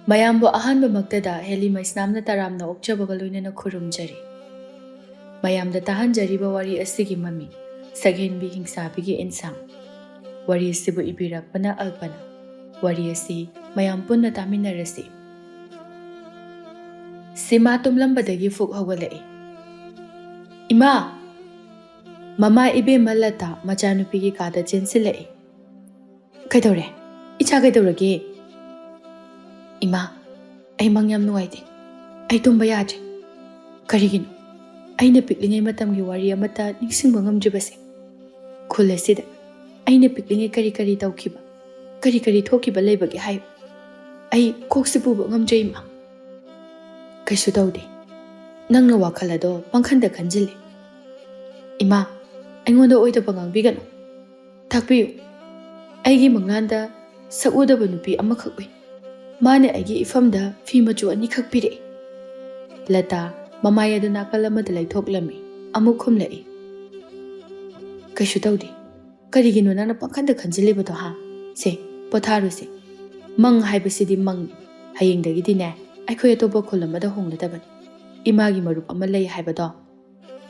mayambo ahanba maktada Helly Maisnamna taramna okjabaga loinana khurumjari. Mayamda tahanjariba wari asigi mami Sakhenbi Leishabigi Enshang. Wari asibu ibirakpana Alpana. Wari asi mayam punna taminarasi. Sima tumlambadagi fuk hawalai. Ima! Mama ibe malata machanupigi kada jensilai. Kaidore, icha kaidorage. Ima, ay mangyam nuwaide. Ay tumba yadre. Karigino, ay napiklingai matamgi wari amata ningsingba ngamjibase. Kulasida, ay napiklingai kari-kari tawkiba. Kari-kari thokiba laybagi hayo. Ay koksipuba ngamjay ima. Kaisu tawde. Nangna wakhalado pangkhanda khanjile. Ima, aingonda oidaba ngangbigano. Takpiyo. Aigi manglanda sakudaba nupi amakhak oi. Mane aigi ifamda fi machu anikak pire. Lata mamaya do nakalamada laithoklami amuk khumlai. Kaisu tawde. Karigino nana pangkhanda khanjilebado ha. Se potharu se. Mang haibasidi mang hayengdagidi ne. Aikhoi atoba kholamada hongladabani. Imagi marup ama lei haibado.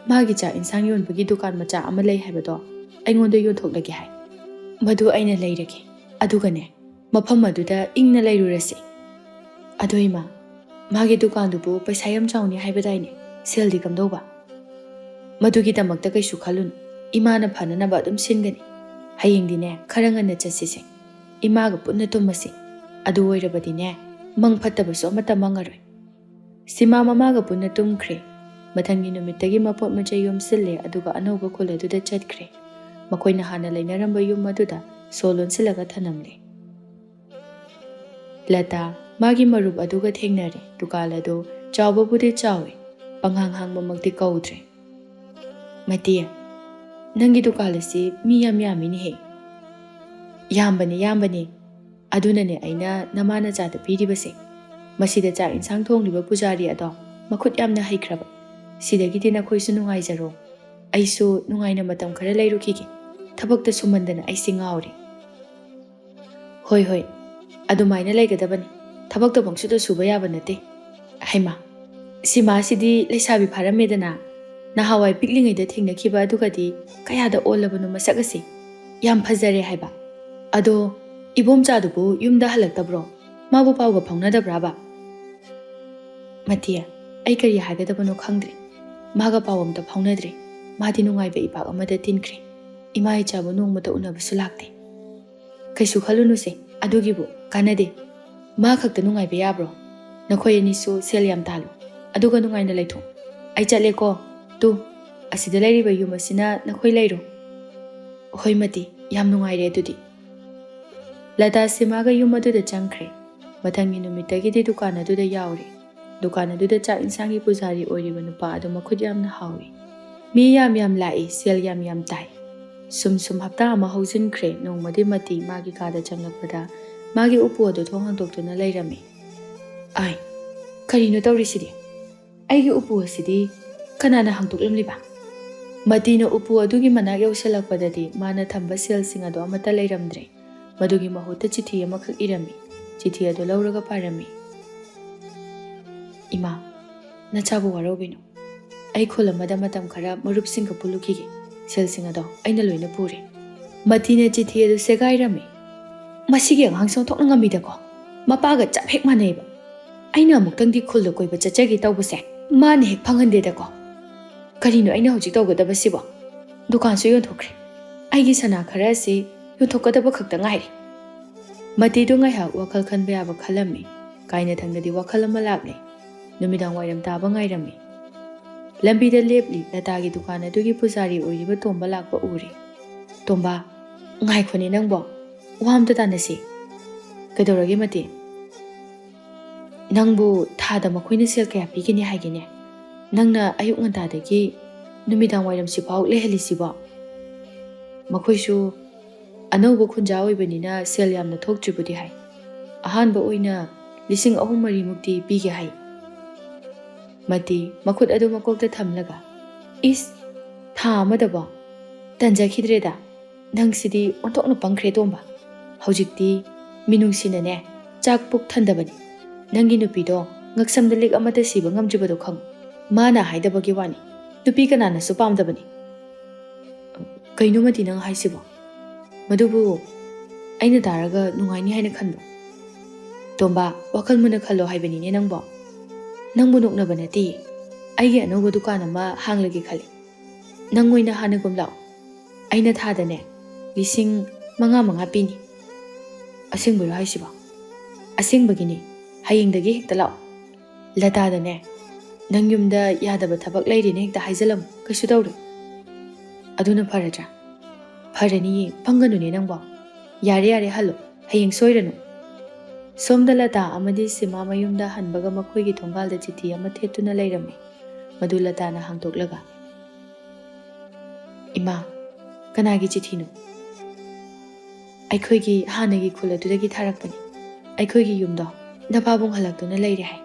Magi cha insang yonbagi dukan macha ama lei haibado. Aingonda yonthoklagi hai. Madu aina leirage. Adugane mafam aduda ingna leirurasi. Ado ima magi dukan dubu paisa yam chawni haibadaine. Seldi kamdoba. Madugi damakta kaisu khalun. Imana phananaba adum singani. Hayengdine kharangana chassise. Imaga punna tumasi. Adu oirabadine mang phatabaso amata mangaroi. Sima mamaga punna tumkhre. Mathangi numittagi mapot machay yomsille aduga anoba khuladuda chatkre. Makoina hana lainaramba yum maduda solon silaga thanamle. Lata magi marub aduga thengnare dukalado chawbabudi chawe panghang mamakti kaudre. Matia nangi dukalasi mi yamini he. Yambane adunane aina namana jata piribase. Masida cha insang thongliba pujari ado makhut yamna haikraba. Sidagidi nakhoi su nungaijaro. Aisu nungaina matam khara lairukigi. Thabakta sumandana aisi ngauri. Hoi adumaina laigadabani. Thabakta bangsuda suba yaba nate. Haima sima sidi leisabi pharamedana nahawai piklingaida thingnakhiba adugadi kayada olabanu masakasi yam phajare haiba. Ado ibomchadubu yumda halaktabro. Mabu pauga phaunadabraba. Matia ai kari hagadabano khangdre. Maga pawamta phaunadre. Madi nungaiba ipak amada tinkre. Ima ichabu nongmata unabasu lakte. Kaisu khalunu se adugibu kanade. Ma khakta nungaiba yabro. Nakhoi anisu sel yam talu. Aduga nungaina laitho. Ai chale ko tu asida lairiba yumasina nakhoi lairo. Hoi mati yam nungaire adudi. Lata simaga yumaduda changkhre. Mathangi numittagidi dukan aduda yauri. Dukan aduda chak insangi pujari oiriba nupa adu makhut yamna hawi. Mi yam lai sel yam tai. Sum hapta ama haujinkre nongmadi mati magi kada changlakpada magi upu adu thong hangdoktuna lairami. Ai karino tawrisidi. Aigi upu asidi kanana hangdoklamliba. Matina upu adugi manak yausalakpadadi mana thamba sel sing adu amata lairamdre. Madugi mahuta chithi amakhak irami. Chithi adu lauraga parami. Ima nachabu warobino. Ai kholamada matam khara marup singha pulukigi. Sel sing ado aina loina pure. Matina chithi adu segairami. Masigi angangsong thokna ngamidako. Mapaga chap hek manaiba. Aina amuktangdi khullo koiba chachagi tawbase. Mane hek phanghandedako. Karino aina hojik tawgadabasibo. Dukansu yonthokre. Aigi sana khara si yothokadaba khakta ngairi. Matidu ngaihak wakhal khanba yaba khalami. Kaina thangdadi wakhal ama lakle. Numidang wairam taba ngairami. Lambida lepli latagi dukan adugi pujari oiriba tomba lakpa uri. Tomba ngaikhone nangbo wamta tanasi. Kadoragi mati. Nangbu thada makhoina sel kaya pigini haigine. Nangna ayuk ngantadagi numidang wairam sipau lehalisibo. Makhoisu anauba khunja oibanina sel yamna thoktribudi hai. Ahanba oina 3,300 mukti pige hai. Mati makhut adu makokta thamlaga. Is tha amadabo. Tanjakhidreda. Nangsidi ontokna pangkhre tomba. Hojikti minungsinane chak puk thandabani. Nangi nupido ngaksamda lik amata siba ngamjibado khang. Mana haidabagi wani. Nupi kanana su pamdabani. Kainumati nang haisibo. Madubu aina taraga nungaini haina khanbo. Tomba wakal muna khallo haibani ne nangbo. Nangbu nuknaba nati. Aigi anauba dukan ama hanglagi khali. Nangoina hana gumlao. Aina thadane. Lising manga pini. Asing biro haisibo. Asing bagini. Hayingdagi hekta lao. Latadane. Nangyumda yadaba thabak lairine hekta haizalam. Kaisu tawri. Aduna faraja. Farani panganune nangbo. Yare hallo. Haying soiranu. Somda lata amadi sima mayumda hanbaga makoigi thongalda chithi ama thetuna lairame. Madu lata na hangtoklaga. Ima, kanagi chithinu. Aikhoigi hanagi khuladudagi tharakpani. Aikhoigi yumdo napabung halaktuna laire hai.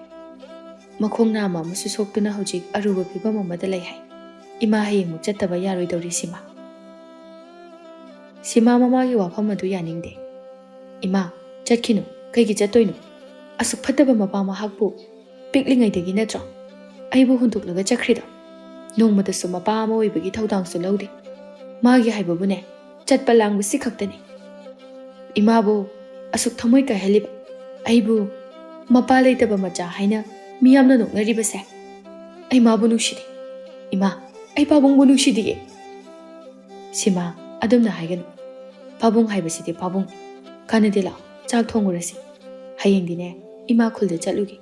Makhong nama amasu soktuna hojik aruba phibam amada lai hai. Ima hayeng muk chattaba yaroi dawri sima. Sima mamagi wafam adu yaningde. Ima, chatkinu. Kaigi chatoinu. Asuk phataba mapa mahakpu piklingaidagi natro. Aibu huntuklaga chakhrida. Nongmada su mapa ama oibagi thaudangsu lawde. Magi haibabune chatpa langba sikhaktani. Imabu asuk thamoi ka helib. Aibu mapa leitaba macha haina miyamna noknaribase. Ai mabu nushidi. Ima, ai pabungbu nushidi. Sima adumna haiganu. Pabung haibasidi pabung. Kanadila. Chak thongurasi. Hayengdine ima khulda chatlugi.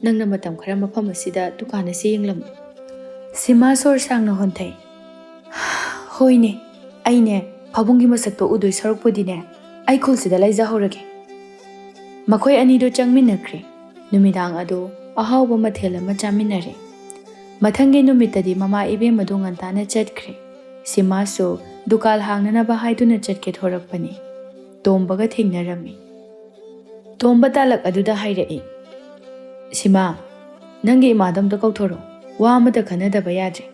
Nangna matam khara mafam asida dukana se yenglam. Sima sor sangna honthai. Hoine, aine pabungi masakto udoi sarukpodine. Ai khulsida laija horage. Makhoi ani do changminakre. Numidang ado ahawba mathela ma chaminare. Mathangi numitadi mama ibe madu ngantana chatkre. Sima so dukal hangnana ba haiduna chatke thorakpani. Tombaga thingnarami. Tomba talak aduda hairei. Sima, nangi imadam da kauthoro. Wa amada khanadaba yadre.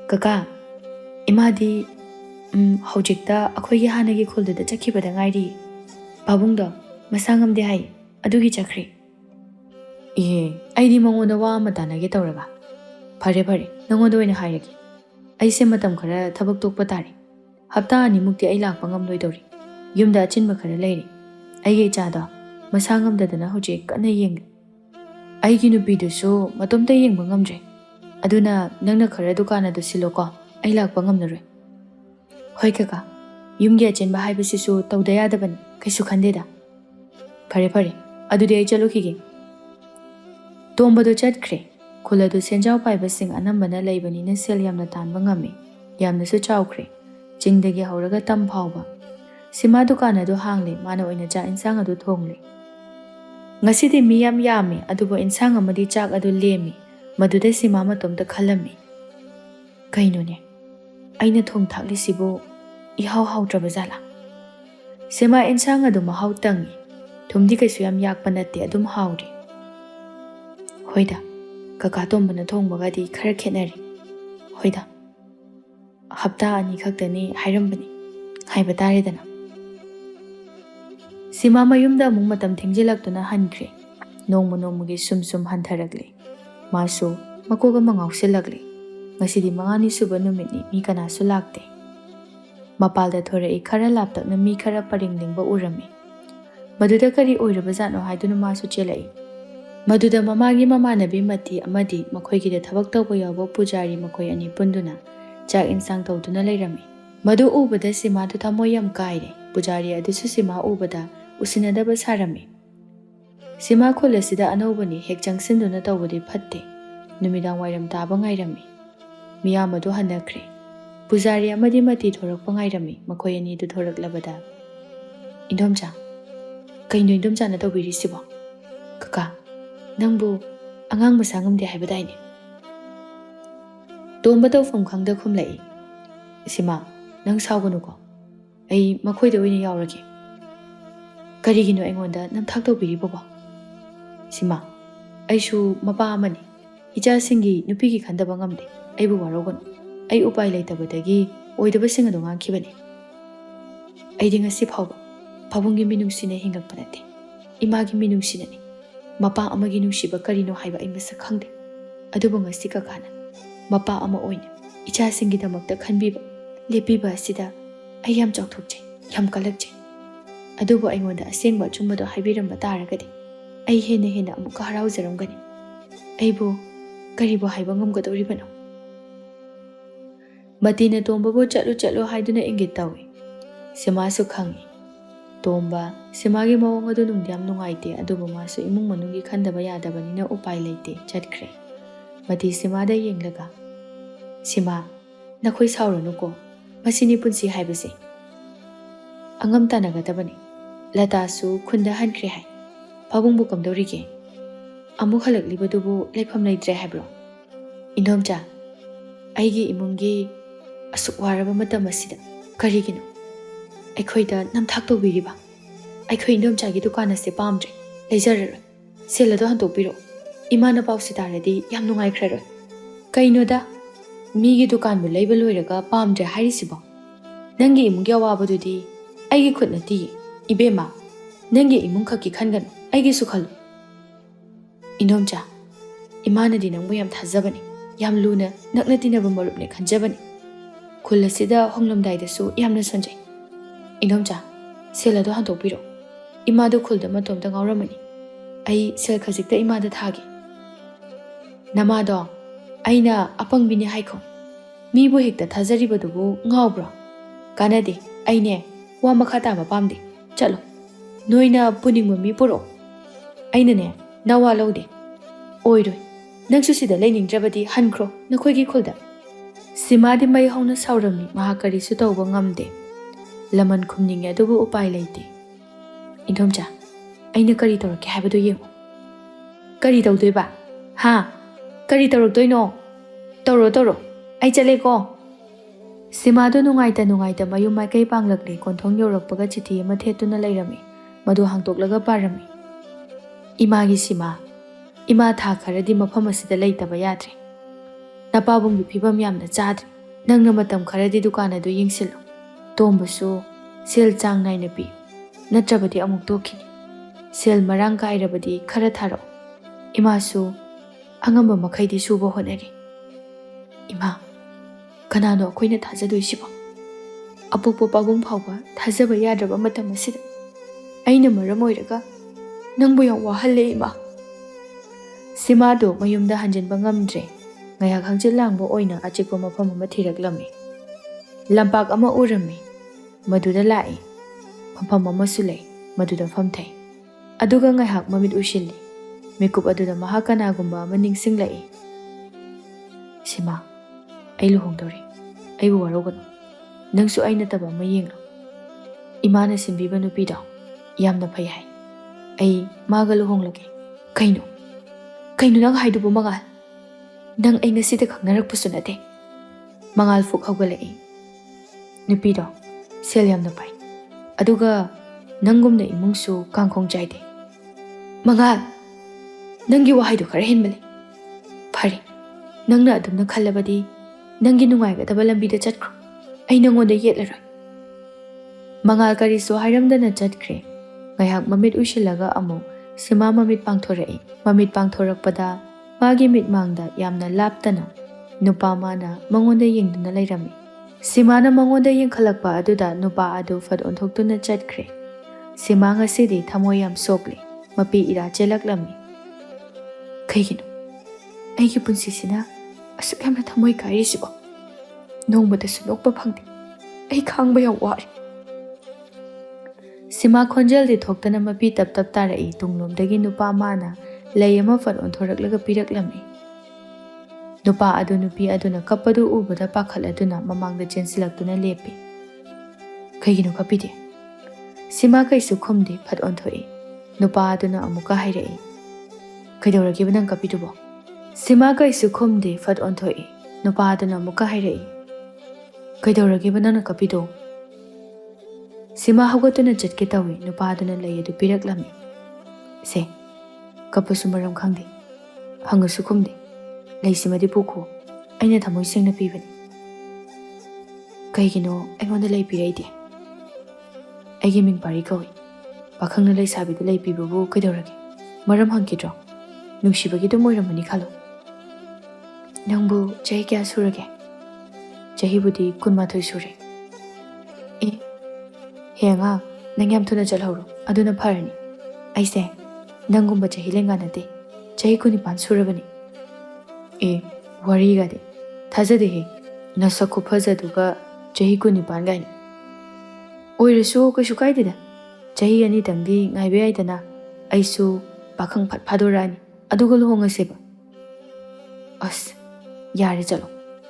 Kaka, imadi hojikta akhoigi hanagi khulda chakhibada ngairi. Pabungda masangamde hai adugi chakri. Iye, aidi mangoda wa amada nage tawraga. Phare nangoda oina hairagi. Aise matam khara thabak tokpa tari. Hapta ani mukti ai lakpa ngamloi dawri. Yumda achinba khara lairi. Aigi chada masangamdadana hojik kana yeng. Aigi nupidusu matomta yengba ngamdre. Aduna nangna khara dukana do siloko ai lakpa ngamnaroi. Hoi kaka, yumgi achinba haibasisu tawda yadabani kaisu khandeda. Phare adudi ai chalukhige. Tombado chatkre. Khuladu senjau paibasing anambana laibanina sel yamna tanba ngami. Yamnasu chawkre. Jingdagi hauraga tam phawba. Sima dukana do hangle mana oina cha insang adu thongle. Ngasidi miyam yami adubo insang amadi chak adu lemi. Maduda sima matomda khalami. Kainune. Aina thong thakli sibo ihaw hawdraba jala. Sima insang adu mahaw tangi. Thumdi kaisu yam yakpa natte adum hawri. Hoida. Kaka tombana thongbaga di khara khenari. Hoida. Hapta ani khaktani hairambani. Haibatare Sima mayumda amung matam thingjilaktuna hankre. Nongmugi sum hantharagli. Masu makoga mangawsilagli. Ngasidi mangani suba numitni mi kanasu lakte. Mapalda thorei khara laptakna mi khara paringlingba urami. Maduda kari oirabazano haiduna masu chelai. Maduda mamagi mamanabi mati amadi makhoigida thabak tawba yawba pujari makhoi ani punduna chak insang tawduna lairami. Madu ubada sima tu thamoyam kaire. Pujari adusu sima ubada usinadaba sarami. Sima kholasida anobani hek jangsinduna tawbadi phatte. Numidang wairam taba ngairami. Miyamadu hanakre. Pujari amadi mati thorakpa ngairami. Makhoi ani du thoraklabada. Indomcha. Kaino indomcha na tawbiri sibo. Kaka. Nangbu angang masangamde haibadaini. Tomba tawfam khangda khumlai. Sima, nang sawganuko. Ai makhoida oina yawrage. Karigino aingonda namthak tawbiribobo. Sima, aishu mapa amani. Icha singi nupigi khandaba ngamde. Aibu waroganu. Ai upai laitabadagi oidaba singado ngangkhibani. Aidi ngasi phawba. Pabungi minungsina hingakpa nate. Imagi minungsinani. Mapa amagi nungsiba karino haiba ai masa khangde. Adubu ngasi kakana mapa ama oina ichasingidamakta khanbiba lepiba asida ai yam chawthokche yam kalakche. Adubu aingonda asengba chumbado haibiramba taragadi ai hena amuka haraujramgani. Aibu karibo haiba ngamgadoribano. Matina tombabu chalo haiduna ingit tawi. Simasu khangi. Tomba simagi mawang adu nungdiam nungaite adubu masu imung manungi khandaba yadabanina upai leite chatkre. Mati simada yenglaga. Sima nakhoi sauranuko masini punsi haibase. Angam tanagadabani. Latasu khunda hankre hai. Pabungbu kamdorige. Amuk halaglibadubu lepham leitre haibro. Indomcha aigi imungi asuk waraba matam asida karigino. Aikhoida namthak tobiriba. Aikhoi indomchagi dukan ase pamdre leizararoi. Selado hantokpiro. Imana pausi taradi yam nungaikhraroi. Kainoda migi dukan bu leiba loiraga pamdre hairisibo. Nangi imungi awabadudi aigi khutna ti ibema nangi imung khaki khangano aigi sukhalu. Indomcha imana di nangbu yam thazabani yam luna nakna tinaba marupne khanjabani. Khulasida honglamdaidasu yamna sonjai. Indomcha selado hantokpiro. Imadu khulda matomda ngauramani. Ai sel khajikta imada thagi. Namado aina apangbini haikho. Mibu hekta thazaribadubu ngaubro. Kanade aine wa makhata mapamde. Chalo. Noina puningma mi puro. Aina ne nawa laude. Oiroi. Nangsu sida leiningdrabadi hankro nakhoigi khulda. Simadi mai hongna saurami mahakari su tawba ngamde. Laman khumninge adubu upai leite. Indomcha aina kari tawrake haibadu yengo. Kari tawdoiba? Ha? Kari tawrakdoino? Tawro. Ai chale ko. Simado nungaita mayum maikai panglakle konthong yorakpaga chithi ama thetuna leirami. Madu hangtoklaga parami. Imagi sima. Ima tha kharadi mafam asida leitaba yadre. Napabunggi phibam yamna chadre. Nangna matam kharadi dukan adu yengsilu. Tombasu sel chang naina pi. Natrabadi amuk tokhini. Sel marang kairabadi khara tharo. Imasu angamba makhaidi suba honari. Ima kanano akoina thajadoisibo. Apokpo pabung phawba thajaba yadraba matam asida. Aina maram oiraga nangbu yam wahalle ima. Simado mayumda hanjanba ngamdre. Ngayak hangchil langbo oina achikpa mafam ama thiraklami. Lampak ama urami. Maduda lai. Mafam amasu lei. Maduda famthai. Aduga ngayak mamit ushilli. Mikup aduda mahakanagumba ama ningsinglai. Sima, ai luhongdori. Ai bu warogano. Nangsu ai nataba ama yenglo. Imana simbiba nupidaw. Yamna phai hai. Ai maga luhonglage. Kaino nang haidubu mangal. Nang ay ngasida khangnarakpusu nate. Mangal fuk hawgalai. Nupidaw, sel yamna phai. Aduga nangumna imungsu kangkhong jaide. Mangal, nangi wahaidu khara henbale. Phari, nangna adumna khallabadi nangi nungaigadaba lambida chatkro. Ai nangonda yetlaroi. Mangal karisu hairamdana chatkre. Ngayak mamit ushilaga amu sima mamit pangthorai. Mamit pangthorakpada magi mit mangda yamna laptana nupa mana mangonda yengduna leirami. Simana mangonda yengkhalakpa aduda nupa adu fad onthoktuna chatkre. Sima ngasidi thamoy yam sokle. Mapi ira chelaklami. Kaigino aigi punsisina asuk yamna thamoy kairisibo. Nongmadasu nokpa phangde. Ai khangba yam wari. Sima khonjal di thoktana mapi tap tarai tunglomdagi nupa mana layama fad onthoraklaga piraklami. Nupa adu nupi aduna kapadu ubada pakhal aduna mamangda chensilaktuna lepi. Kaigino kapide. Sima kaisu khumde fad onthoi. Nupa aduna amuka hairai. Kaidawragiba nang kapidubo. Sima kaisu khumde fad onthoi. Nupa aduna amuka hairai. Kaidawragiba nang kapido. Sima hawgatuna chatke tawi nupa aduna layadu piraklami. Se kapusu maram khangde. Hangasu khumde. Laisimadi pukho. Aina thamoy sengna pibani. Kaigino aingonda lay piraide. Aigi ming pari kawi. Pakhangna Leishabigi Leishabigi kaidawrage. Maram hangkidro. Nungshibagi do moiramani khalo. Nangbu chahi kya surage? Chahi budi kunmathoi sure. Henga nangyam thuna jalhauro. Aduna pharani. Aise nangumba chahi lenga nate. Chahi kunipan surabani. Wari gade. Thazade he. Nasaku phazaduga chahi kunipan gani. Oirasu kashu kaidida. Chahi ani tangdi ngaibe aidana. Aisu pakhang phat phadorani. Aduga lohonga seba. As yare chalo.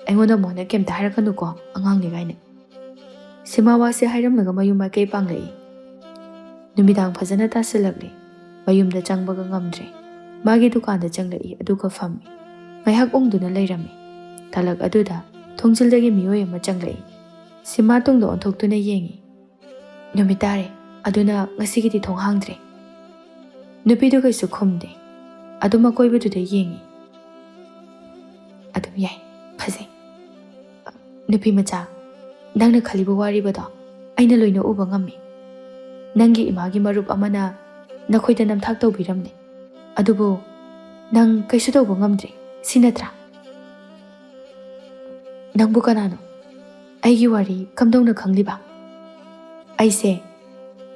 Aingoda mona kemta hairakanu ko angang ni gaine. Simawa se hairamnaga mayuma kei panglai. Numidang phajana tasilagli. Mayumda changbaga ngamdre. Magi dukanda changlai aduga fammi. Ngaihak ongduna leirami. Talag aduda thongchildagi miyoi ama changlai. Sima tungda onthoktuna yengi. Numitare aduna ngasigidi thong hangdre. Nupidu kaisu khumde. Aduma koibaduda yengi. Adum yai phajai. Nupi macha nangna khaliba waribado aina loina uba ngammi. Nangi imagi marup amana nakhoida namthak tawbiramne. Adubu nang kaisu tawba ngamdre sinatra. Nangbu kanano aigi wari kamdongna khangliba. Aise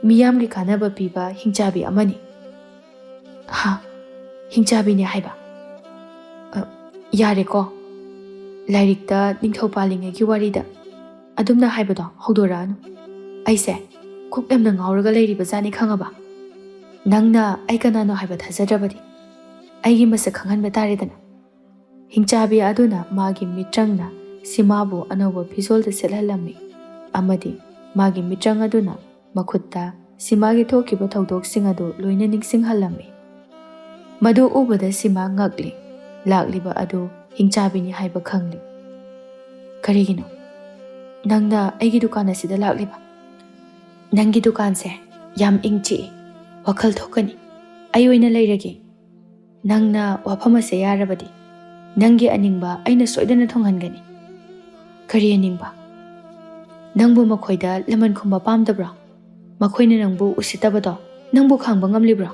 miyamgi kanaba piba hingchabi amani. Ha hingchabi ne haiba. Yare ko lairikta ningthau palingagi warida adumna haibado hogdoranu. Aise kok yamna ngauraga leiriba jani khangaba. Nangna ai kanano haiba thajadrabadi aigi masa khanghanba taredana. Hingchabi aduna magi mitrangna simabu anoba phizolda selhalami amadi magi mitrang aduna makhutta simagi thokiba thodok adu loina ningsinghalami. Madu ubada sima ngakli lakliba adu hingchabini haiba khangli. Karigino nangna aigi dukan asida lakliba. Nangi dukan se yam ingchi wakal thokani ayoina leirage. Nangna wafama se yarabadi nangi aningba aina soidana thonghangani. Kari aningba nangbu makhoida laman khumba pamdabra makhoina nangbu usitabado nangbu khangba ngamlibra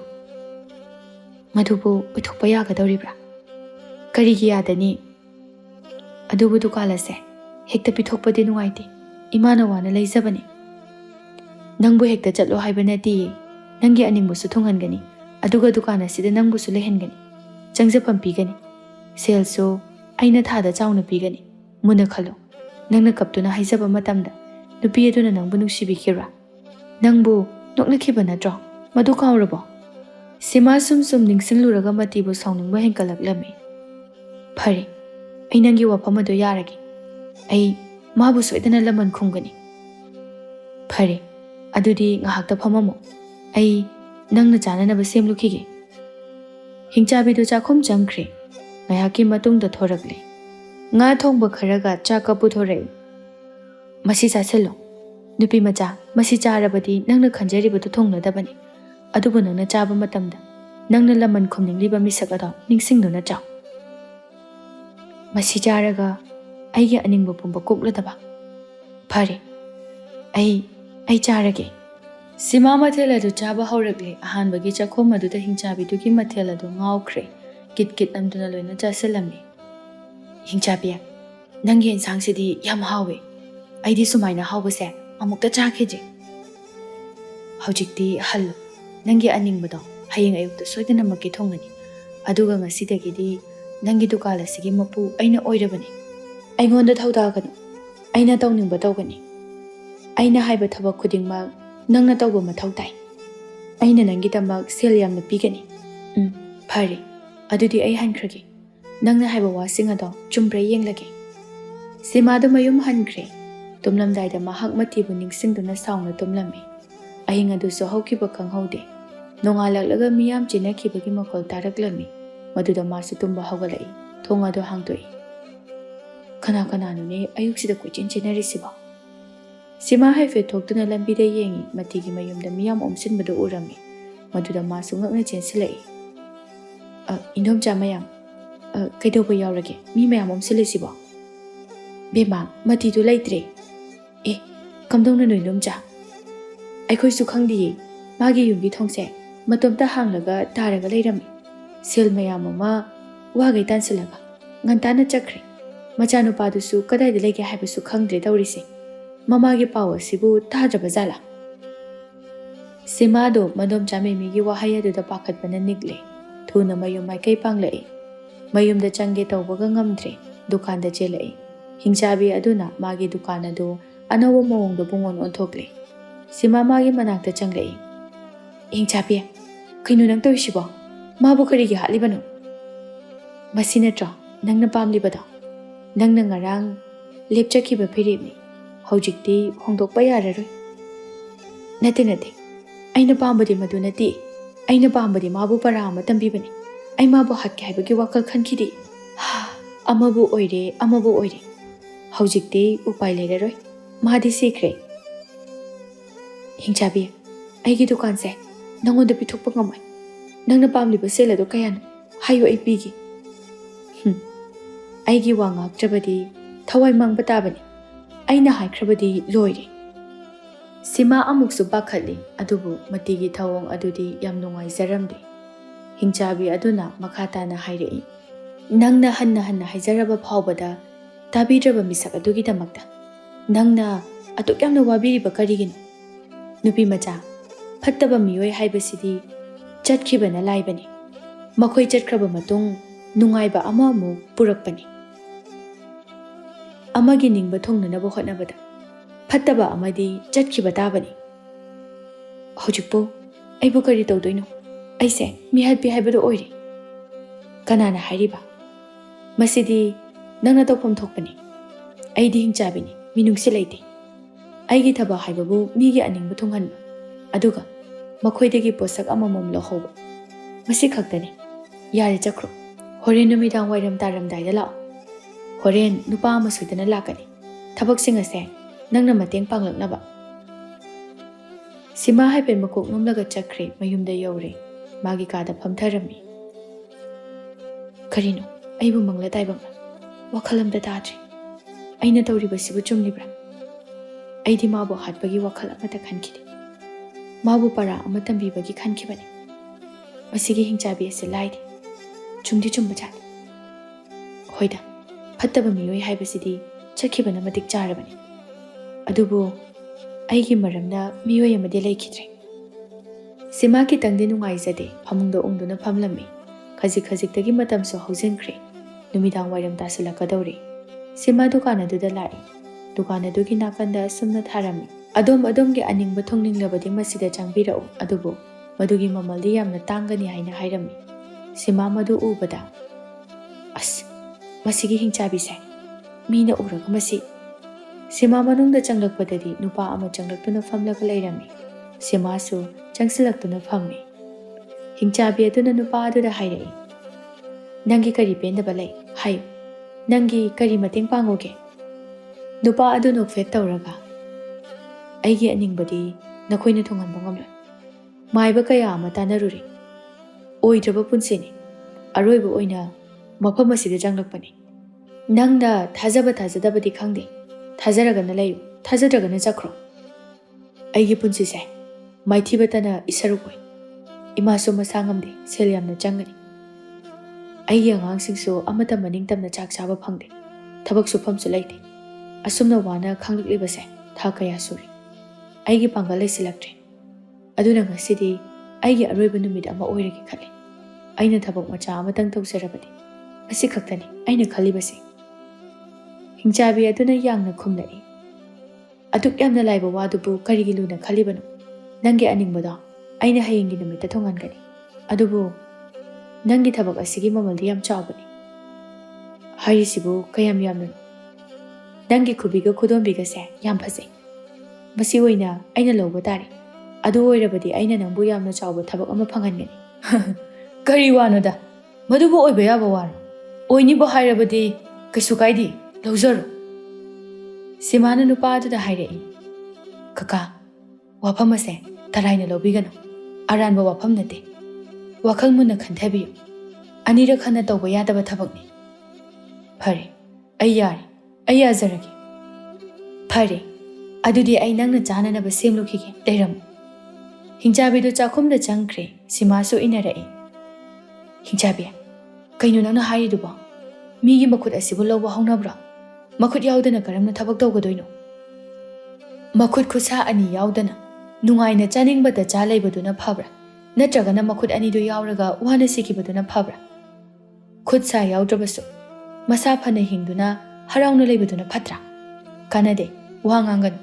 madubu uthokpa yagadoribra. Karigi yadani adubu dukalase hekta pithokpadi nungaiti imana wana leizabani. Nangbu hekta chatlo haibanati nangi animbusu thonghangani aduga dukana sida nangbusu lehengani changjapam pigani selso aina thada chauna pigani muna khalo. Nangna kaptuna haizaba matamda nupi aduna nangbu nuksibikira. Nangbu noknakhiba natro madu kaurabo. Sima sum ningsingluraga matibu sauningba henkalak Phari ai nangi wafam adu yaragi. Ai mabu soidana laman khungani. Phari adudi ngahakta phamamo. Ai nangna chananaba semlukhige. Hingchabidu chakhum changkhre. Ngayaki matungda thorakle. Nga thongba kharaga chaka puthore. Masi chaselo. Nupi macha masi charabadi nangna khanjaribadu thongladabani. Adubu nangna chaba matamda nangna laman khumningliba misakado ningsingduna chaw. Masi charaga aigi aningba pumba kokladaba. Phari ai charage. Sima mathel adu chaba haurakle ahanbagi chakhom aduda hingchabidugi mathel adu ngawkhre. Kit namduna loina chasalami. Hingchabiya nangi ensangsidi yam hawe. Aidi sumaina hawbase amukta chakhije. Haujikti hallo. Nangi aningbado hayeng ayukta soidana makki thongani. Aduga ngasidagidi nangi dukala sigi mapu aina oirabani. Aingonda thaudaganu. Aina tawningba tawgani. Aina haiba thabak khudingmak nangna tawba mathau tai. Aina nangi tamak sel yamna pigani. Phari adudi ai hankragi. Nangna haiba wasing ado chumpra yenglagi. Simadu mayum hankre. Tumlamdaida mahak matibu ningsingduna sauna tumlami. Ahing aduso haukiba kanghaude. Nongalaglaga miyam chinakibagi makol taraklami. Maduda masu tumba haugalai. Thong ado hangtoi. Kana nune ayuksida kuchin chinarisiba. Sima haife thoktuna lambida yengi matigi mayumda miyam omsinbadu urami. Maduda masu ngakna chensilai. Indom chamayam. Kaidoba yaurage mi mayam omsilisiba. Bema matidu laitre. Kamdongna noindom cha. Aikhoi su khangdi magi yumgi thongse matomta hanglaga taraga leirami sel mayam ama wagai tansilaga ngantana chakre machanu padusu kadai de lege haibasu khangdre tawrise mamagi pawa sibu tajaba zala simado madom chamemi gi wahaya du da pakhat bana nigle thuna mayum mai kai panglai mayum da change tawbaga ngamdre dukan da chelai hingchabi aduna magi dukan adu anawo mawong do bungon onthokle sima magi manakta changlai hingchabi kainu nang tawisibo mabu kari gi halibano masina tra nangna pamlibado nangna ngarang lepchakhiba phiribni hojikti hongdokpa yararoi nate aina pambadi madu nati aina pambadi mabu para ama tambibani ai mabu hakke haibagi wakal khankhidi amabu oire hojikti upai leraroi madi sikre hingchabi aigi dukan se nangonda pithokpa ngamai nangna pamliba selado kayano hayo ai pigi aigi wangak trabadi thawai mangba tabani aina haikrabadi loire sima amuksu bakhali adubu matigi thawong adudi yam nungai zaramde hingchabi aduna makhata na hairei nangna hanna haijaraba phawbada tabidraba misak adugi damakta nangna atuk yamna wabiriba karigin nupi macha phattaba miyoi haibasidi chatkibana laibani makhoi chatkraba matung nungaiba ama mu purakpani amagi ningba thongnanaba hotnabada fattaba amadi chatkiba tabani hojikpo aibu kari tawdoino aise mihalpi haibado oire kanana hairiba masidi nangna tawpham thokpani aidi hingchabini minungsi leite aigi thaba haibabu migi aningba thonghanba aduga makhoidagi posak amamom lohauba masi khaktani yare chakro horen numidang wairam taramdaida lao horen nupa ama sudana lakani thabak sing ase nangna mateng panglaknaba sima haipen makok nomlaga chakre mayumda yaure magi kada phamtharami karino aibu mangla taibam wakhalamda tadri aina tawriba sibu chumlibra aidi mabu hatbagi wakhal amata khankhidi mabu para ama tambibagi khankhibani masigi hingchabi ase laidi chumdi chumba chat hoida fattaba miyoi haibasidi chakhibana matik charabani adubu aigi maramna miyoi amade laikhidre sima ki tangde nungaizade phamungda ongduna phamlami khazik tagi matam so haujenkre numidang wairam tasilakadawre sima dukan aduda lai dukan adugi nakanda sumna tharami adom ge aningba thongninglabadi masida changbirau adubu madugi mamaldi yamna tangani haina hairami sima madu ubada as masigi hingchabi se mina uraga masi sima manungda changlakpadadi nupa ama changlaktuna famlaga leirami sima su changsilaktuna fammi hingchabi aduna nupa aduda hairei nangi kari pendaba lei hayo nangi kari mateng pangoge nupa adu nokfet tawraga aigi aningbadi nakhoina thonganba ngamloi maiba kaya ama tanaruri oidraba punsini aroiba oina mafam asida changlakpani nangda thajaba thajadabadi khangde thajaraga na layu thajadraga na chakro aigi punsi se maithibatana isarukoi imaso masangamde selyamna changani aigi angangsingsu amata maningtamna chak chaba phangde thabak sufamsu laite asumna wana khanglaklibase tha kaya suri aigi pangal laisilaktre aduna ngasidi aigi aroiba numit ama oirege khali aina thabak macha amatang tawsarabadi asi khaktani aina khalibase hingchabi aduna yangna khumlai aduk yamna laiba wadubu karigi luna khalibanu nangi aningbada aina hayengi numita thongangani adubu nangi thabak asigi mamaldi yam chawbani hairisibu kayam yamna nangi khubiga khudombiga se yam phase masi oina aina lawba tari adu oirabadi aina nangbu yamna chawba thabak ama phangangani kari wanoda madubu oiba yaba waro oini bo hairabadi kaisu kaidi lawzaro simana nupa aduda hairei kaka wafam ase taraina lawbigano aranba wafam nate wakhal munna khanthabiyo anira khana tawba yadaba thabakni phare ai yare ai azarage phare adudi ai nangna jananaba semlukhige leiram hingchabi do chakhumda changkre Simasu inarei. Hingchabi, kainu nangna hairidubo. Migi makut asibu lawba haunabra. Makut yaudana karamna thabak tawgadoino. Makut khusa ani yaudana. Nungaina chaningbada cha laibaduna phabra. Natragana makut anidu yauraga wana sikibaduna phabra. Khutsa yaudrabasu. Masa phana hingduna harauna laibaduna phatra. Kanade wanganganu.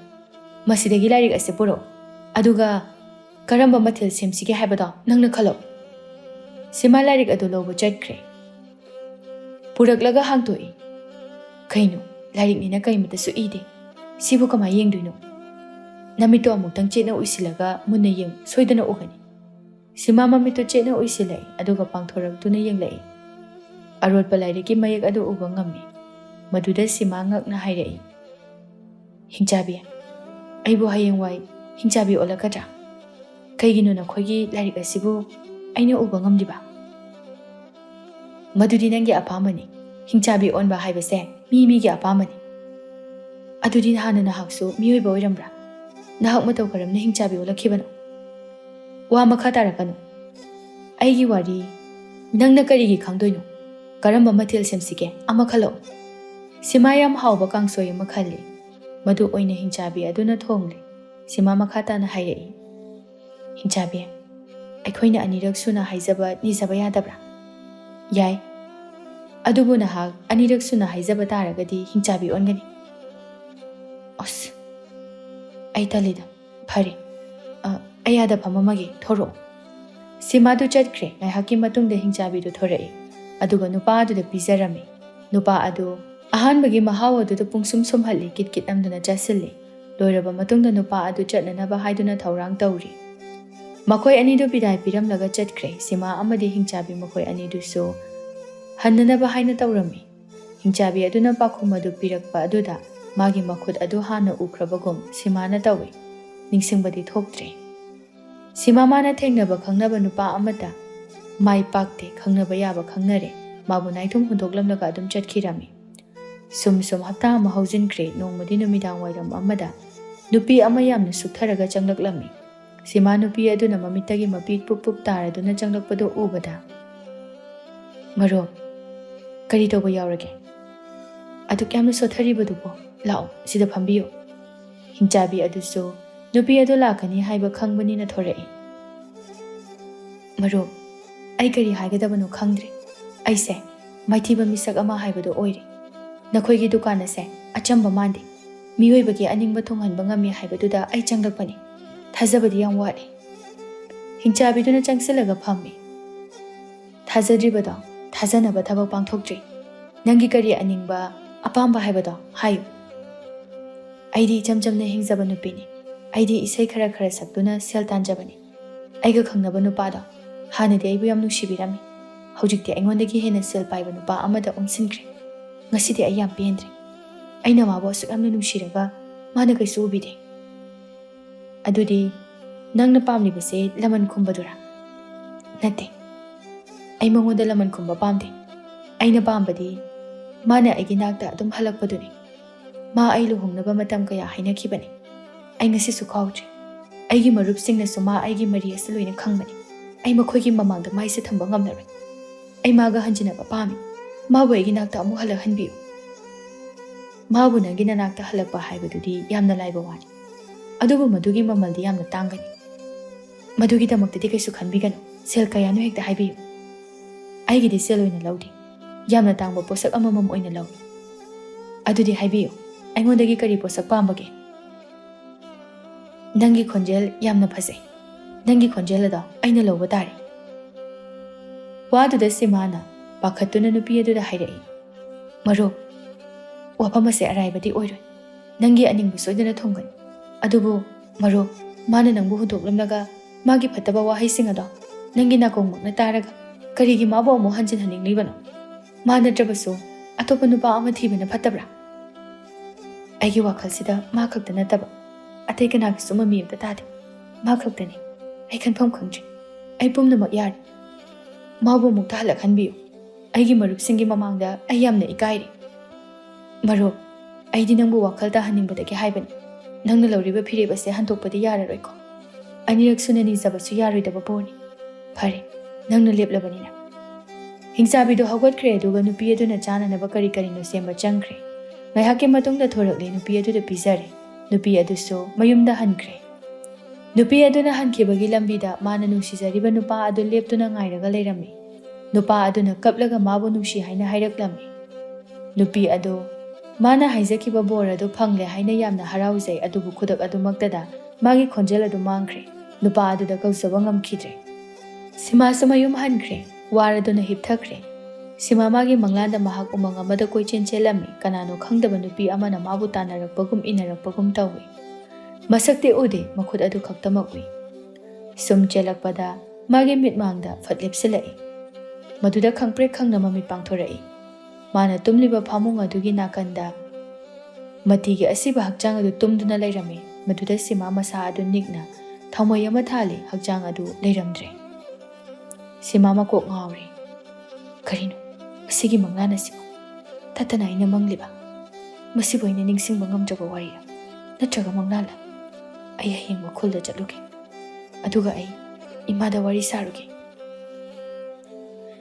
Masidagi lairik ase puro. Aduga karamba mathil semsige haibada nangna khalo. Sima lairik adu lawba chatkre. Puraklaga hangtoi. Kainu lairik nina kaimata su ide. Sibu kama yengduino. Namito amuktang chena uisilaga munna yeng soidana ugani. Sima mamito chena uisilai aduga pangthorak tuna yenglai. Arot palairiki mayak adu uba ngami. Maduda sima ngakna hairai. Hingchabi, aibu hayengwai hingchabi olakadra. Kaigino na khogi lairik asibu aina uba ngamdiba. Madudi nangi apamani. Hingchabi onba haibase migi apamani. Adudi hana nahaksu miyoiba oirambra. Nahak matau karamna hingchabi olakibano. Wa makha tarakanu. Aigi wari nangna karigi khangdoino. Karamba mathil semsige ama khalo. Simayam hauba kangsoy makhali. Madu oina hingchabi aduna thongli. Sima makhata na hairei. Hingchabi, aikhoina anirak suna haizaba nizaba yadabra. Yai. Adubu nahak anirak suna haizaba taragadi hingchabi ongani. Os. Ai talida. Phari. Ayada phamamagi thoro. Sima du chatkre ngai haki matungda hingchabi du thorei. Aduga nupa adu da pijarami. Nupa adu ahanbagi mahaw adu da pungsum sumhalli kit amduna jasilli. Loiraba matungda nupa adu chatnanaba haiduna thaurang tawri. Makhoi anidu bidai piramlaga chatkre. Sima amadi hingchabi makhoi anidu so hannanaba haina tawrami. Hingchabi aduna pakhum adu pirakpa aduda magi makhut adu hana ukrabagum Simana tawi. Ningsingbadi thoktre. Sima mana thengnaba khangnaba nupa amata mai pakte khangnaba yaba khangnare mabu naithum hundoklamlaga adum chatkirami. Sum hapta ama haujinkre nongmadi numidang wairam amada nupi ama yamna suktharaga changlaklami. Sima nupi aduna mamittagi mapit pup taraduna changlakpado ubada. Maro kari toba yaurage. Adu kyamna sotharibadubo lao sida phambiyo. Hingchabi aduso nupi adu lakani haiba khangbani na thorei. Maro ai kari haigadabano khangdre. Aise maithiba misak ama haibado oire. Nakhoigi dukana se achamba mandi. Miyoibagi aningba thonghanba ngami haibaduda ai changlakpani. Thazabadi yam wari. Hingchabi duna changsilaga phammi. Thazadribado thazanaba thabak pangthokdri. Nangi kari aningba apamba haibado hayu. Aidi chamchamna hingzaba nupini. Aidi isai khara sakduna sel tanjabani. Aiga khangnaba nupado hanadi aibu yam nungsibirami. Hojikti aingondagi hena sel paiba nupa amada umsinkre. Ngasidi ai yam pendre. Aina mabu asuk yamna nungsiraga mana kaisu ubide. Adudi nangna pamlibase laman kumbadura. Nate. Ai mangoda laman kumba pamde. Aina pambadi mana aigi nakta adum halakpaduni. Ma ai luhungnaba matam kaya hainakibani. Ai ngasisu khawdre. Aigi marupsingna suma aigi mari asaloina khangbani. Ai makhoigi mamangda maise thamba ngamnaroi. Ai maga hanjinaba pami. Mabu aigi nakta amu halakhanbiyo. Mabu nangi nanakta halakpa haibadudi yamna laiba wani. Adubu madugi mamaldi yamna tangani. Madugi damaktadi kaisu khanbigano. Sel kayano hekta haibiyo. Aigidi sel oina laudi. Yamna tangba posak amamam oina laudi. Adudi haibiyo. Aingondagi kari posak pambage. Nangi khonjel yamna phasai. Nangi khonjel ada aina lawba tare. Waduda Simana pakhatuna nupi aduda hairai. Maro wapamase araibadi oiroi. Nangi aningbu soidana thongani. Adubu maro mana nangbu hundoklamlaga magi phataba wahai ada nangi nakongmakna taraga karigi mabu amu hanjin haninglibano. Mana trabasu atopa nupa ama thibana phatabra. Aigi wakhalsida ma khakta nataba atai kanagsu mami amta tade. Ma khaktani ai khanpham khangdre. Ai pumnamak yari. Mabu mukta halakhanbiyo. Aigi marupsingi mamangda ai yamna ikairi. Maro aidi nangbu wakhalta haningbadagi haibani. Nangna lawriba phiribase hantokpadi yararoiko. Anirak sunani zabasu yaroidaba boni. Fare, nangna leplabanina. Hingsabido hawgatkre aduga nupi aduna chananaba kari karino semba changkre. Ngaihake matungda thorakle nupi aduda pizare. Nupi aduso mayumda hankre. Nupi aduna hankibagi lambida mana nungsizariba nupa adu leptuna ngairaga leirami. Nupa aduna kaplaga mabu nungsi haina hairaklammi. Nupi adu mana haizakiba bor adu phangle haina yamna harauzai adubu khudak adumaktada magi khonjel adu mangkre. Nupa aduda kausaba ngamkhidre. Sima samayum hankre. War aduna hipthakre. Sima magi manglanda mahak umang amada koichen chelami kanano khangdaba nupi amana mabu tanarakpagum inarakpagum tawi. Masakte ude makhud adu khaktamak ui. Sum chelakpada magi mitmangda fatlipsilai. Maduda khangpre khangnama mitpang thorai. Mana tumliba phamung adugi nakanda matigi asiba hakchang adu tumduna leirami. Maduda sima masa adu nikna thaumai ama thali hakchang adu leiramdre. Sima makok ngawre. Karino asigi manglana sibo tatana ina mangliba masibo ina ningsingba ngamjaba wariya natraga manglala ai hing wakhulda chatluge aduga ai imada wari saruge.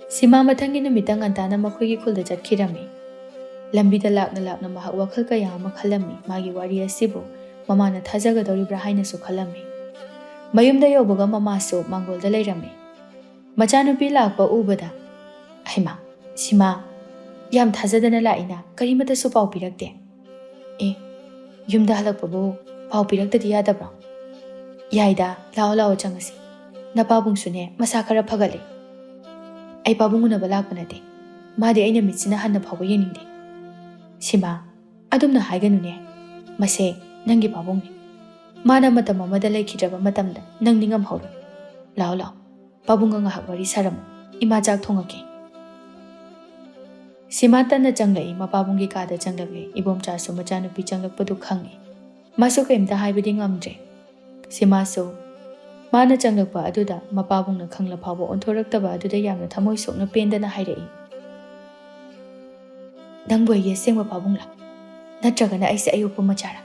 Sima mathangi numitang antana makhoigi khulda chatkirami. Lambida lakna mahak wakhal kaya ama khalami magi wari asibo mamana thajagadoribra haina su khalami. Mayumda yobaga mamaso mangolda leirami. Machanupi lakpa ubada Aima, Sima, yam thazadana laina, karimata su pau pirakte. Yumda halakpabu, pau pirakta diyadabra. Yaida, lao changasi. Napabung sune, masakara pagale. Ay pabunguna balakpanate. Madi aina mitsina hanna pabu yeninde. Sima, adumna haiganune. Mase, nangi pabungni. Mana matam amada laikhidraba matamda, nang ningam hauru. Lao, pabunga ngahak wari saramu. Ima jak thongake. Sima tana changlai mapabunggi kada changlakle ibomcha su machanupi changlakpadu khangi. Masu kaimta haibadi ngamdre. Sima su mana changlakpa aduda mapabungna khangla phabo onthoraktaba aduda yamna thamoi sokna pendana hairai. Nangbo ye sengwa pabungla. Natragana aise ayupa machara.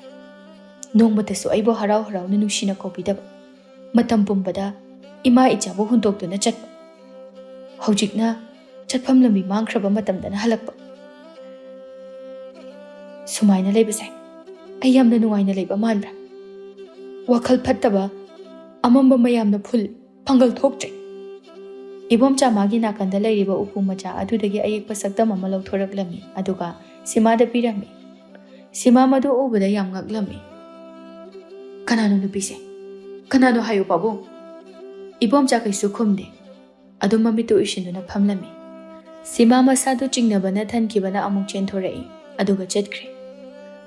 Nongmatasu aibo harau na nushina kopidaba. Matam pumbada ima ichabu huntoktuna chatpa. Haujikna chatpham lambi mangkhraba matamdana halakpa. Sumaina leibasai ai yamna nuwaina leiba manbra. Wakhal phattaba amamba mayamna phul phangal thoktre. Ibomcha magi nakanda leiriba upu macha adudagi ayekpa sakdam ama lauthoraklami aduga simada pirami. Sima madu ubada yam ngaklami. Kanano nupise? Kanano hayo pabu? Ibomcha kaisu khumde. Adu mamitu ishinduna phamlami. Sima masadu chingnabana thankibana amuk chenthorei aduga chetkre.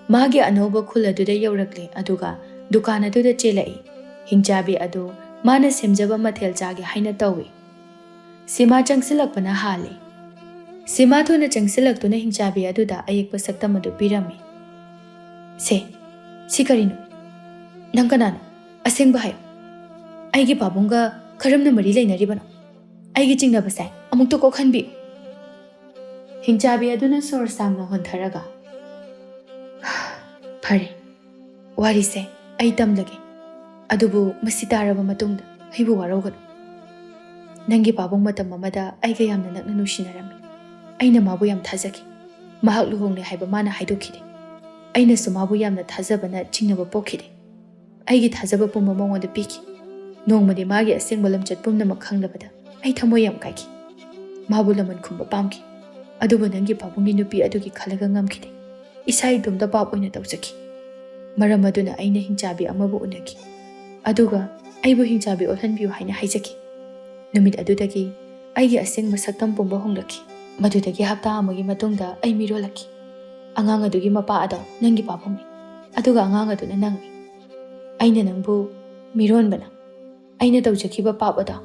Magi anoba khul aduda yaurakle aduga dukan aduda chelai. Hingchabi adu mana semjaba mathel chage haina tawi. Sima changsilakpana hale. Sima thuna changsilaktuna hingchabi aduda ayekpa saktam adu pirami. Si karino? Nang kanano? Asengba hayo. Aigi pabunga karamna mari lainaribano. Aigi chingnabasai amukto kokhanbi. Hingchabi aduna sor sangna hontharaga. Phare. Wari se ai tamlage. Adubu masitaraba matungda haibu warogadu. Nangi pabung matam amada aiga yamna nakna nushinarami. Aina mabu yam thazaki. Mahak luhongle haiba mana haidokhide. Aina su mabu yamna thazabana chingnaba pokhide. Aigi thazaba pumba mongoda piki. Nongmadi magi asengba lamchat pumnamak khanglabada ai thamoy yam kaiki. Mabu laman khumba pamki. Adubu nangi pabungi nupi adugi khalaga ngamkhide. Isai dumda pap oina tawjaki. Maram aduna aina hingchabi amabu unaki. Aduga aibu hingchabi olhanbiu haina haijaki. Numit adudagi aigi asengba saktam pumba honglaki. Madudagi hapta amagi matungda ai mirolaki. Angang adugi mapa adaw nangi pabungi. Aduga angang aduna nangi. Aina nangbu miron bana. Aina tawjakiba pap adaw.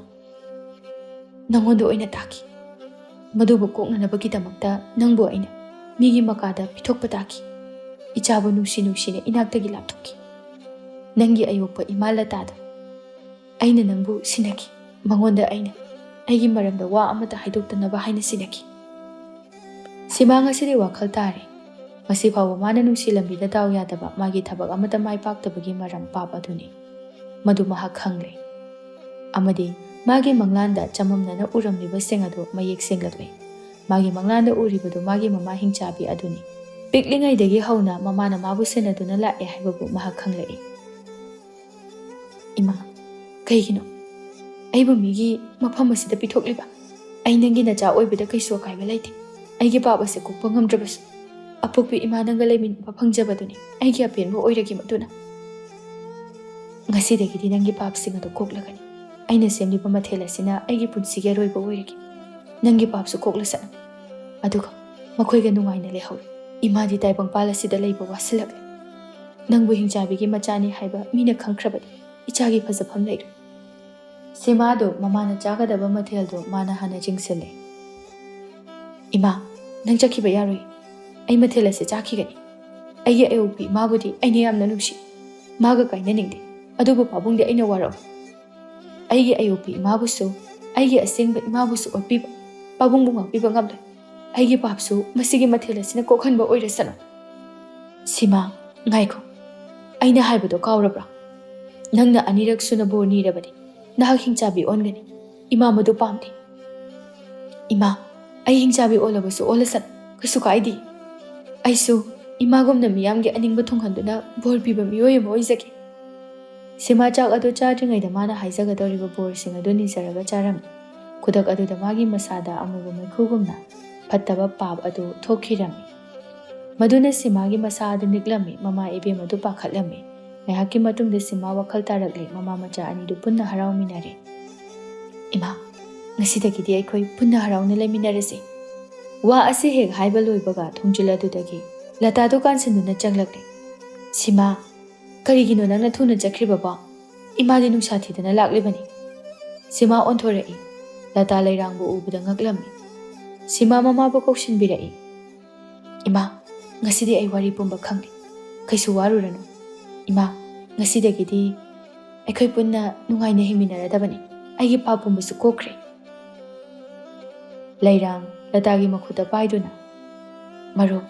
Nangondo oina taki. Madubu koknanabagidamagta nangbu aina migi makada pithokpa taki. Ichabu nushine inaktagi lapthoki. Nangi ayokpa imalatada. Aina nangbu sinaki. Mangonda aina aigi maramda wa amata haidoktanaba haina sinaki. Sima ngasidi wakhal tare. Masi phawa mana nusilambida daw yadaba magi thabak amata mai paktabagi maram pap aduni. Madu mahak khangle. Amadi Magi manglanda chamamnana uramlibasing adu mayek senglakle. Magi manglanda uribadu magi mama hingchabi aduni. Piklingaidagi hauna mamana mabu senaduna lae haibabu mahak khanglai. Ima, kaigino? Aibu migi mafam asida pithokliba. Ai nangi nacha oibada kaisu akaiba laite. Aigi baba se kokpa ngamdrabas. Apokpi ima nanga laimin papangjabaduni. Aigi apenbo oiragi matuna. Ngasidagidi nangi papsing adu koklagani. Aina semliba mathelasina aigi punsige roiba oiragi. Nangi papsu koklasana. Aduga makoiga nungaina lehawri. Imadi taibang palasida leiba wasilak. Nangbu hingchabigi machani haiba mina khangkrabadi. Ichagi fazafam leiru. Simado mamana chagadaba matheldo mana hana jingsile. Ima, nang chakiba yaroi. Ai mathelase chakigani. Aigi ayupi mabudi aina yamna nungshi. Maga kaina ningde. Adubu pabungde aina warau. Aigi ayupi imabusu, aigi asengba imabusu otpiba. Pabungbunga piba ngamle. Aigi papsu masigi mathelasina kokhanba oirasana. Sima, ngaiko. Aina haibado kaurabra. Nangna anirak sunabo nirabadi. Nahak hingchabi ongani. Ima madu pamdi. Ima, ai hingchabi olabasu olasan. Kasu kaidi. Aisu, imagumna miyamge aningba thunghanduna bor piba miyoy mo oizaki. Sima chak adu chadringaida mana haizagadoriba borsing adu nizaraga charami. Kudak adu damagi masada amuba makhugumna fattaba pab adu thokhirami. Maduna simagi masada niklami mama ibe madu pakhatlami. Ngayaki matungda sima wakhal tarakle mama macha anidu punna harauminare. Ima, ngasidagidi aikoi punna harauna laiminarase. Wa ase hek haiba loibaga thongjiladudagi latado kansinduna changlakle. Sima, karigino nangna thuna chakribaba imadi nungsa thidana laklibani. Sima onthorei lata lairangbu ubada ngaklami. Sima mama ba kokshinbirai. Ima, ngasidi ai wari pumba khangli. Kaisu waruranu. Ima, ngasidagidi aikoi punna nungaina himinaradabani. Aigi papumbasu kokre. Lairang latagi makhuta paiduna. Maro,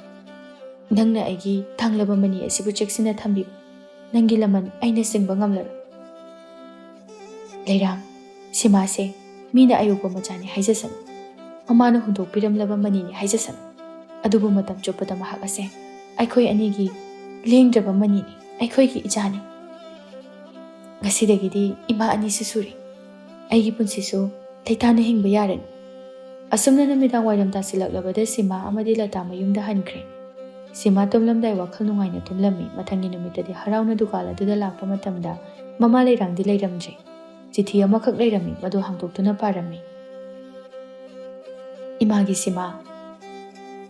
nangna aigi thanglaba mani asibu cheksina thambibu. Nangi laman aina singba ngamlaro. Lairang, sima se mina ayuba machani haijasan. Mamana hundok piramlaba manini haijasan. Adubu matam chopata mahak ase. Aikoi anigi lengdraba manini. Aikoi ki ijani. Ngasidagidi ima ani susuri. Aigi punsisu taitana hingba yaran. Asumna namidang wairam tasilaklabada sima amadi lata mayumda hankre. Sima tumlamdai wakhal nungaina tumlami mathangi numitadi harauna dukala duda lakpa matamda mama lairangdi lairamjai. Chithi amakhak lairami madu hangtoktuna parami. Imagi sima,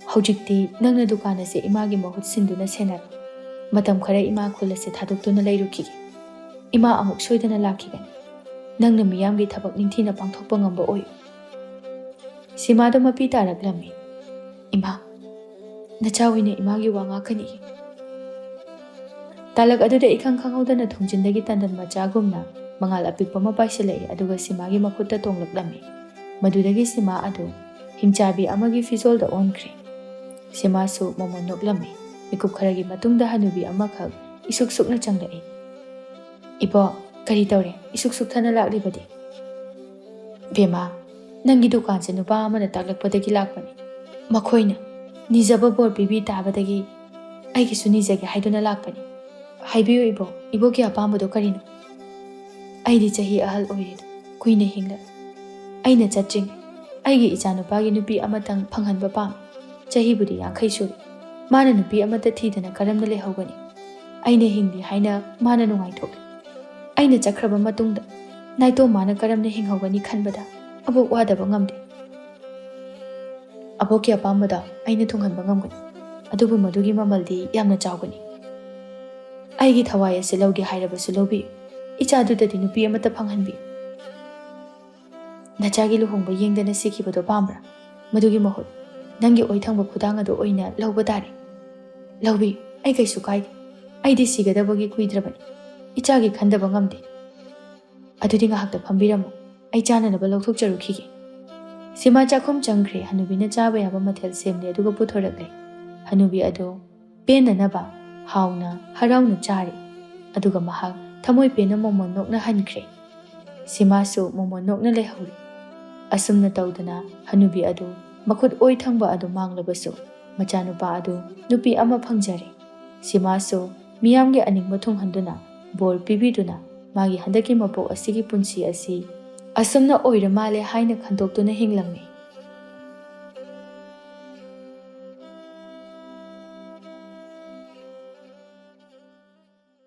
haujikti nangna dukana se imagi mahut sinduna senar. Matam khara ima khulase thadoktuna lairukigi. Ima amuk soidana lakhigani. Nangna miyamgi thabak ningthina pangthokpa ngamba oy. Sima do mapi taraklami. Ima, nachawina imagi wanga kani. Talak aduda ikhang khanghaudana thongjindagi tandan machagumna mangal apikpa mapaisilai aduga simagi makhutta tonglaklami. Madudagi sima adu hingchabi amagi fizolda onkre. Sima su momon noklami. Mikup kharagi matungda hanubi amakhak isuk sukna changlai. Ibo, kari tawre isuk suktana laklibadi. Bema, nangi dukan se nupa amana taklakpadagi lakpani. Makhoina nijaba bor bibi tabadagi aigisu nijagi haiduna lakpani. Haibiyo ibo ki apambado karino. Aidi chahi ahal oirid kuina hingla. Aina chatring aigi ichanupagi nupi amatang phanghanba pam. Chahi budi yankhai suri. Mana nupi amata thidana karamna lehawgani. Aina hingli haina mana nungai thokli. Aina chakraba matungda naito mana karamna hinghawgani khanbada abok wadaba ngamde. Aboki apambada aina thunghanba ngamgani. Adubu madugi mamaldi yamna chawgani. Aigi thawai ase lawge hairabasu lawbi. Ichadudadi nupi amata phanghanbi. Nachagi luhongba yengdana sikibado pambra. Madugi mahut nangi oithangba khudang ado oina lawba tari. Lawbi, ai kaisu kaidi. Aidi sigadabagi kuidrabani. Ichagi khandaba ngamde. Adudi ngahakta phambiramo. Ai chananaba lawthokcharukhigi. Sima chakhum changkhre hanubina chaba yaba mathel semle aduga puthorakle. Hanubi ado penanaba hauna harauna chari. Aduga mahak thamoi pena momon nokna hankre. ꯁꯤꯃꯥꯁꯨ ꯃꯣꯃꯣꯟ ꯅꯣꯛꯅ ꯂꯩꯍꯧꯔꯤ꯫ ꯑꯁꯨꯝꯅ ꯇꯧꯗꯨꯅ ꯍꯅꯨꯕꯤ ꯑꯗꯨ ꯃꯈꯨꯠ ꯑꯣꯏ ꯊꯪꯕ ꯑꯗꯨ ꯃꯥꯡꯂꯕꯁꯨ ꯃꯆꯥꯅꯨꯄꯥ ꯑꯗꯨ ꯅꯨꯄꯤ ꯑꯃ ꯐꯪꯖꯔꯦ꯫ ꯁꯤꯃꯥꯁꯨ ꯃꯤꯌꯥꯝꯒꯤ ꯑꯅꯤꯡꯕ ꯊꯨꯡꯍꯟꯗꯨꯅ ꯕꯣꯔ ꯄꯤꯕꯤꯗꯨꯅ ꯃꯥꯒꯤ ꯍꯟꯗꯛꯀꯤ ꯃꯄꯣꯛ ꯑꯁꯤꯒꯤ ꯄꯨꯟꯁꯤ ꯑꯁꯤ ꯑꯁꯨꯝꯅ ꯑꯣꯏꯔ ꯃꯥꯜꯂꯦ ꯍꯥꯏꯅ ꯈꯟꯗꯣꯛꯇꯨꯅ ꯍꯤꯡꯂꯝꯃꯤ꯫